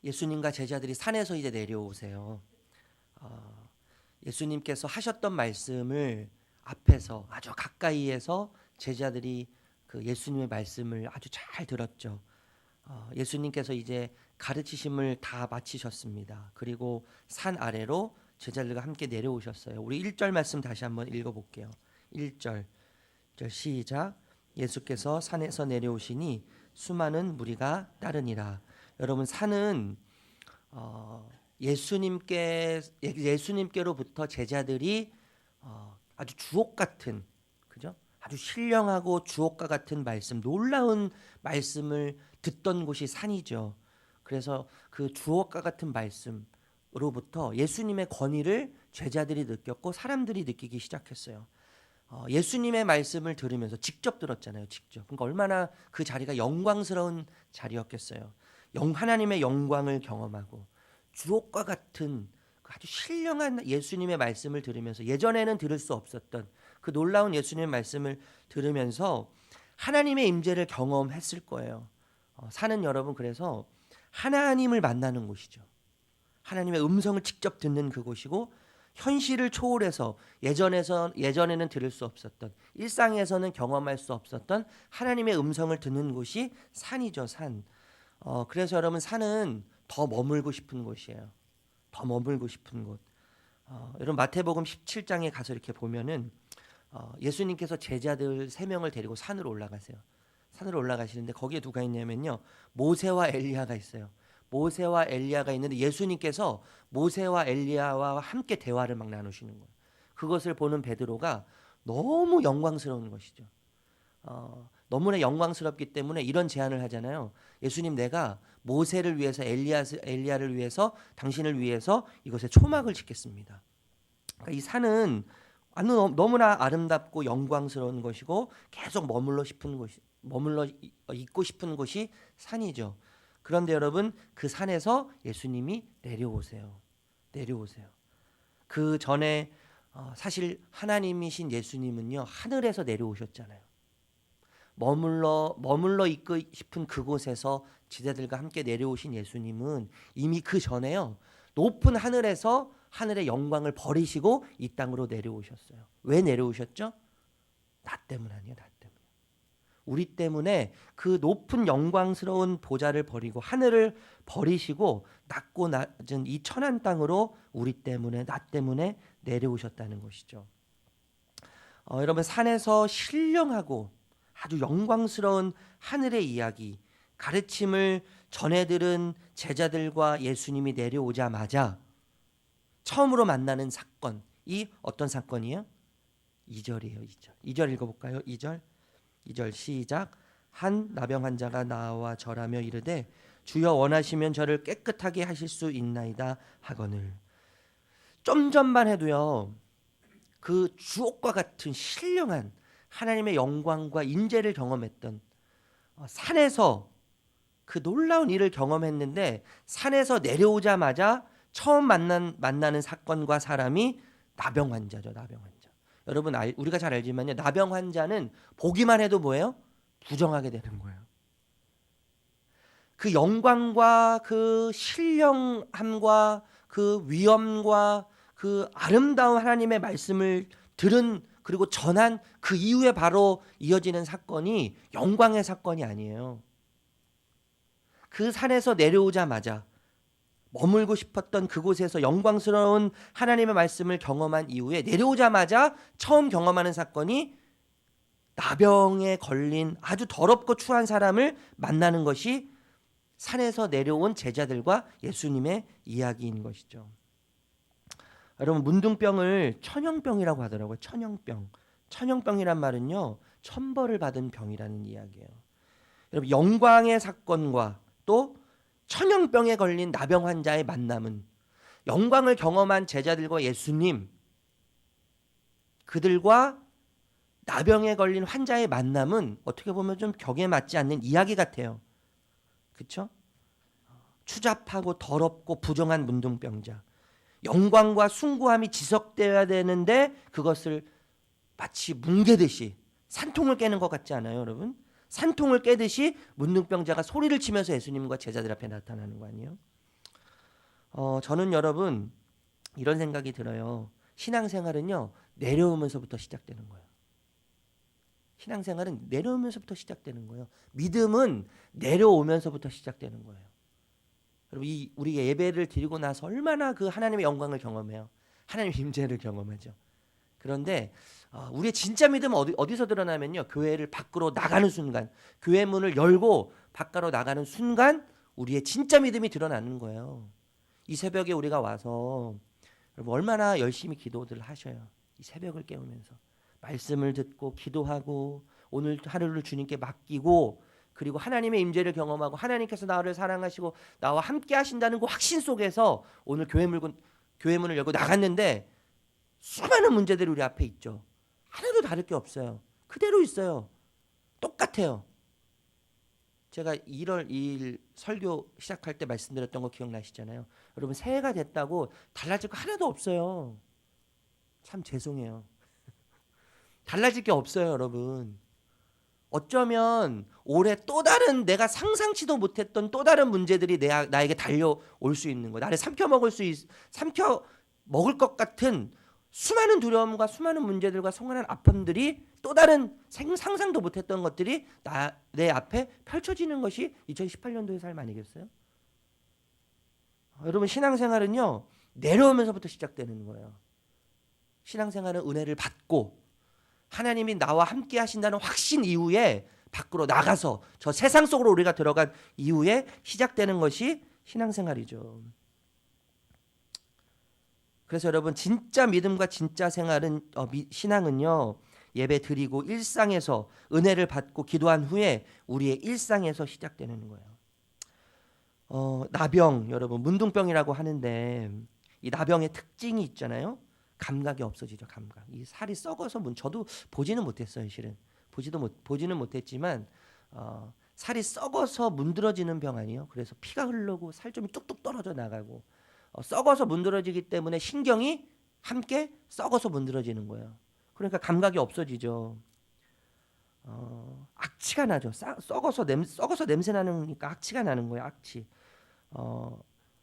예수님과 제자들이 산에서 이제 내려오세요. 예수님께서 하셨던 말씀을 앞에서 아주 가까이에서 제자들이 그 예수님의 말씀을 아주 잘 들었죠. 예수님께서 이제 가르치심을 다 마치셨습니다. 그리고 산 아래로 제자들과 함께 내려오셨어요. 우리 1절 말씀 다시 한번 읽어볼게요. 1절 시작. 예수께서 산에서 내려오시니 수많은 무리가 따르니라. 여러분, 산은 예수님께로부터 제자들이 아주 주옥 같은, 그죠? 아주 신령하고 주옥과 같은 말씀, 놀라운 말씀을 듣던 곳이 산이죠. 그래서 그 주옥과 같은 말씀으로부터 예수님의 권위를 제자들이 느꼈고 사람들이 느끼기 시작했어요. 예수님의 말씀을 들으면서 직접 들었잖아요. 직접. 그러니까 얼마나 그 자리가 영광스러운 자리였겠어요. 하나님의 영광을 경험하고 주옥과 같은 아주 신령한 예수님의 말씀을 들으면서 예전에는 들을 수 없었던 그 놀라운 예수님의 말씀을 들으면서 하나님의 임재를 경험했을 거예요. 산은 여러분 그래서 하나님을 만나는 곳이죠. 하나님의 음성을 직접 듣는 그곳이고 현실을 초월해서 예전에는 들을 수 없었던 일상에서는 경험할 수 없었던 하나님의 음성을 듣는 곳이 산이죠. 산. 그래서 여러분 산은 더 머물고 싶은 곳이에요. 더 머물고 싶은 곳. 여러분 마태복음 17장에 가서 이렇게 보면은 예수님께서 제자들 3명을 데리고 산으로 올라가세요. 산으로 올라가시는데 거기에 누가 있냐면요. 모세와 엘리야가 있어요. 모세와 엘리야가 있는데 예수님께서 모세와 엘리야와 함께 대화를 막 나누시는 거예요. 그것을 보는 베드로가 너무 영광스러운 것이죠. 너무나 영광스럽기 때문에 이런 제안을 하잖아요. 예수님, 내가 모세를 위해서 엘리야를 위해서 당신을 위해서 이것에 초막을 짓겠습니다. 그러니까 이 산은 너무나 아름답고 영광스러운 것이고 계속 머물러 있고 싶은 곳이 산이죠. 그런데 여러분 그 산에서 예수님이 내려오세요. 그 전에 사실 하나님이신 예수님은요 하늘에서 내려오셨잖아요. 머물러 있고 싶은 그곳에서 제자들과 함께 내려오신 예수님은 이미 그 전에요 높은 하늘에서 하늘의 영광을 버리시고 이 땅으로 내려오셨어요. 왜 내려오셨죠? 나 때문 아니에요. 나 때문에. 우리 때문에 그 높은 영광스러운 보좌를 버리고 하늘을 버리시고 낮고 낮은 이 천한 땅으로 우리 때문에 나 때문에 내려오셨다는 것이죠. 여러분 산에서 신령하고 아주 영광스러운 하늘의 이야기, 가르침을 전해 들은 제자들과 예수님이 내려오자마자 처음으로 만나는 사건이 어떤 사건이에요? 2절이에요. 2절 읽어볼까요? 2절 시작. 한 나병 환자가 나와 절하며 이르되 주여 원하시면 저를 깨끗하게 하실 수 있나이다 하거늘. 좀 전만 해도요 그 주옥과 같은 신령한 하나님의 영광과 인재를 경험했던 산에서 그 놀라운 일을 경험했는데 산에서 내려오자마자 처음 만나는 사건과 사람이 나병 환자죠. 나병 환자. 여러분 우리가 잘 알지만요. 나병 환자는 보기만 해도 뭐예요? 부정하게 되는 거예요. 그 영광과 그 신령함과 그 위엄과 그 아름다운 하나님의 말씀을 들은 그리고 전한 그 이후에 바로 이어지는 사건이 영광의 사건이 아니에요. 그 산에서 내려오자마자 머물고 싶었던 그곳에서 영광스러운 하나님의 말씀을 경험한 이후에 내려오자마자 처음 경험하는 사건이 나병에 걸린 아주 더럽고 추한 사람을 만나는 것이 산에서 내려온 제자들과 예수님의 이야기인 것이죠. 여러분 문둥병을 천형병이라고 하더라고요. 천형병이란 말은요 천벌을 받은 병이라는 이야기예요. 여러분 영광의 사건과 또 천형병에 걸린 나병 환자의 만남은 영광을 경험한 제자들과 예수님, 그들과 나병에 걸린 환자의 만남은 어떻게 보면 좀 격에 맞지 않는 이야기 같아요. 그렇죠? 추잡하고 더럽고 부정한 문둥병자, 영광과 숭고함이 지속되어야 되는데 그것을 마치 뭉개듯이 산통을 깨는 것 같지 않아요, 여러분? 산통을 깨듯이 문둥병자가 소리를 치면서 예수님과 제자들 앞에 나타나는 거 아니에요? 저는 여러분 이런 생각이 들어요. 신앙생활은요 내려오면서부터 시작되는 거예요. 신앙생활은 내려오면서부터 시작되는 거예요. 믿음은 내려오면서부터 시작되는 거예요. 여러분 우리가 예배를 드리고 나서 얼마나 그 하나님의 영광을 경험해요. 하나님의 임재를 경험하죠. 그런데 우리의 진짜 믿음은 어디서 드러나면요. 교회를 밖으로 나가는 순간, 교회 문을 열고 밖으로 나가는 순간 우리의 진짜 믿음이 드러나는 거예요. 이 새벽에 우리가 와서 여러분 얼마나 열심히 기도들을 하셔요. 이 새벽을 깨우면서 말씀을 듣고 기도하고 오늘 하루를 주님께 맡기고 그리고 하나님의 임재를 경험하고 하나님께서 나를 사랑하시고 나와 함께 하신다는 그 확신 속에서 오늘 교회 문을 열고 나갔는데 수많은 문제들이 우리 앞에 있죠. 하나도 다를 게 없어요. 그대로 있어요. 똑같아요. 제가 1월 2일 설교 시작할 때 말씀드렸던 거 기억나시잖아요. 여러분 새해가 됐다고 달라질 거 하나도 없어요. 참 죄송해요. 달라질 게 없어요, 여러분. 어쩌면 올해 또 다른 내가 상상치도 못했던 또 다른 문제들이 나에게 달려올 수 있는 거예요. 나를 삼켜 먹을 것 같은 수많은 두려움과 수많은 문제들과 수많은 아픔들이 또 다른 상상도 못했던 것들이 내 앞에 펼쳐지는 것이 2018년도의 삶 아니겠어요? 여러분 신앙생활은요 내려오면서부터 시작되는 거예요. 신앙생활은 은혜를 받고 하나님이 나와 함께 하신다는 확신 이후에 밖으로 나가서 저 세상 속으로 우리가 들어간 이후에 시작되는 것이 신앙생활이죠. 그래서 여러분 진짜 믿음과 진짜 신앙은요 예배 드리고 일상에서 은혜를 받고 기도한 후에 우리의 일상에서 시작되는 거예요. 나병 여러분 문둥병이라고 하는데 이 나병의 특징이 있잖아요. 감각이 없어지죠. 감각. 이 살이 썩어서 저도 보지는 못했어요. 실은 보지는 못했지만 살이 썩어서 문드러지는 병 아니에요. 그래서 피가 흐르고 살점이 뚝뚝 떨어져 나가고 썩어서 문드러지기 때문에 신경이 함께 썩어서 문드러지는 거예요. 그러니까 감각이 없어지죠. 악취가 나죠. 썩어서 냄새 나니까 악취가 나는 거예요. 악취.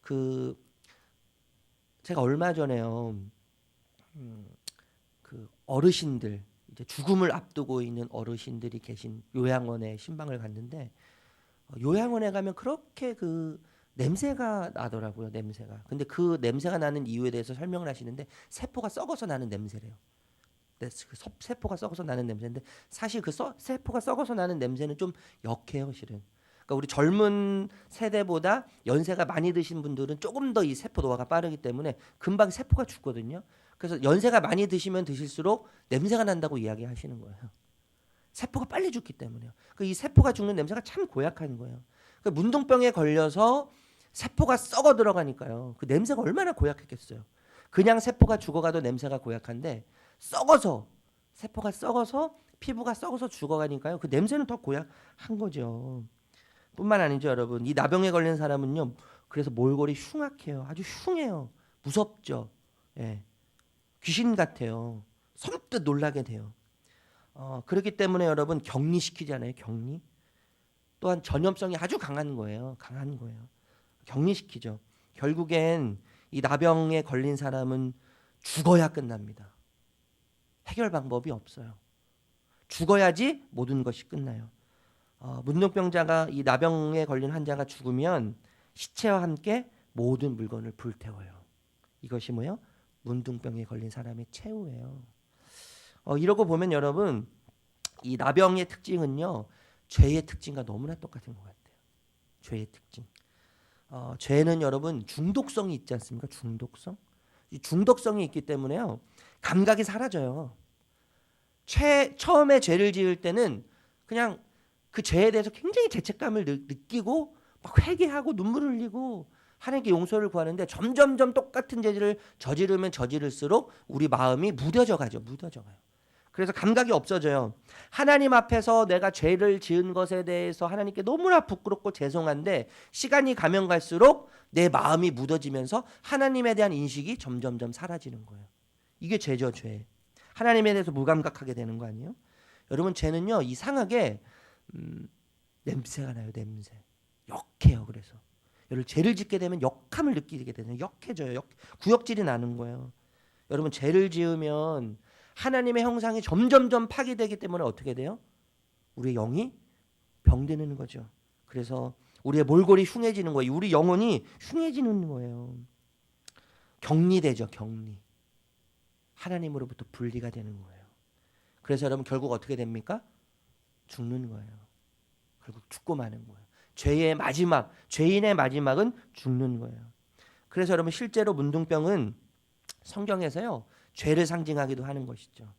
그 제가 얼마 전에요. 그 어르신들 이제 죽음을 앞두고 있는 어르신들이 계신 요양원에 신방을 갔는데 요양원에 가면 그렇게 그 냄새가 나더라고요. 냄새가. 근데 그 냄새가 나는 이유에 대해서 설명을 하시는데 세포가 썩어서 나는 냄새래요. 그 세포가 썩어서 나는 냄새인데 사실 그 세포가 썩어서 나는 냄새는 좀 역해요, 실은. 그러니까 우리 젊은 세대보다 연세가 많이 드신 분들은 조금 더 이 세포 노화가 빠르기 때문에 금방 세포가 죽거든요. 그래서 연세가 많이 드시면 드실수록 냄새가 난다고 이야기하시는 거예요. 세포가 빨리 죽기 때문에요. 이 세포가 죽는 냄새가 참 고약한 거예요. 문둥병에 걸려서 세포가 썩어 들어가니까요. 그 냄새가 얼마나 고약했겠어요. 그냥 세포가 죽어가도 냄새가 고약한데 세포가 썩어서 피부가 썩어서 죽어가니까요. 그 냄새는 더 고약한 거죠. 뿐만 아니죠, 여러분. 이 나병에 걸린 사람은요. 그래서 몰골이 흉악해요. 아주 흉해요. 무섭죠. 예. 귀신 같아요. 선뜻 놀라게 돼요. 그렇기 때문에 여러분 격리시키잖아요. 격리. 또한 전염성이 아주 강한 거예요. 격리시키죠. 결국엔 이 나병에 걸린 사람은 죽어야 끝납니다. 해결 방법이 없어요. 죽어야지 모든 것이 끝나요. 문둥병자가 이 나병에 걸린 환자가 죽으면 시체와 함께 모든 물건을 불태워요. 이것이 뭐예요? 문둥병에 걸린 사람의 최후예요. 이러고 보면 여러분 이 나병의 특징은요 죄의 특징과 너무나 똑같은 것 같아요. 죄의 특징. 죄는 여러분 중독성이 있지 않습니까? 이 중독성이 있기 때문에요 감각이 사라져요. 처음에 죄를 지을 때는 그냥 그 죄에 대해서 굉장히 죄책감을 느끼고 막 회개하고 눈물을 흘리고 하나님께 용서를 구하는데 점점점 똑같은 죄를 저지르면 저지를수록 우리 마음이 무뎌져 가요. 그래서 감각이 없어져요. 하나님 앞에서 내가 죄를 지은 것에 대해서 하나님께 너무나 부끄럽고 죄송한데 시간이 가면 갈수록 내 마음이 묻어지면서 하나님에 대한 인식이 점점점 사라지는 거예요. 이게 죄죠, 죄. 하나님에 대해서 무감각하게 되는 거 아니에요? 여러분 죄는요 이상하게 냄새가 나요. 냄새. 역해요. 그래서 여러분 죄를 짓게 되면 역함을 느끼게 되는 역해져요. 구역질이 나는 거예요. 여러분 죄를 지으면 하나님의 형상이 점점점 파괴되기 때문에 어떻게 돼요? 우리의 영이 병드는 거죠. 그래서 우리의 몰골이 흉해지는 거예요. 우리 영혼이 흉해지는 거예요. 격리되죠. 격리. 하나님으로부터 분리가 되는 거예요. 그래서 여러분 결국 어떻게 됩니까? 죽는 거예요. 결국 죽고 마는 거예요. 죄인의 마지막은 죽는 거예요. 그래서 여러분 실제로 문둥병은 성경에서요 죄를 상징하기도 하는 것이죠.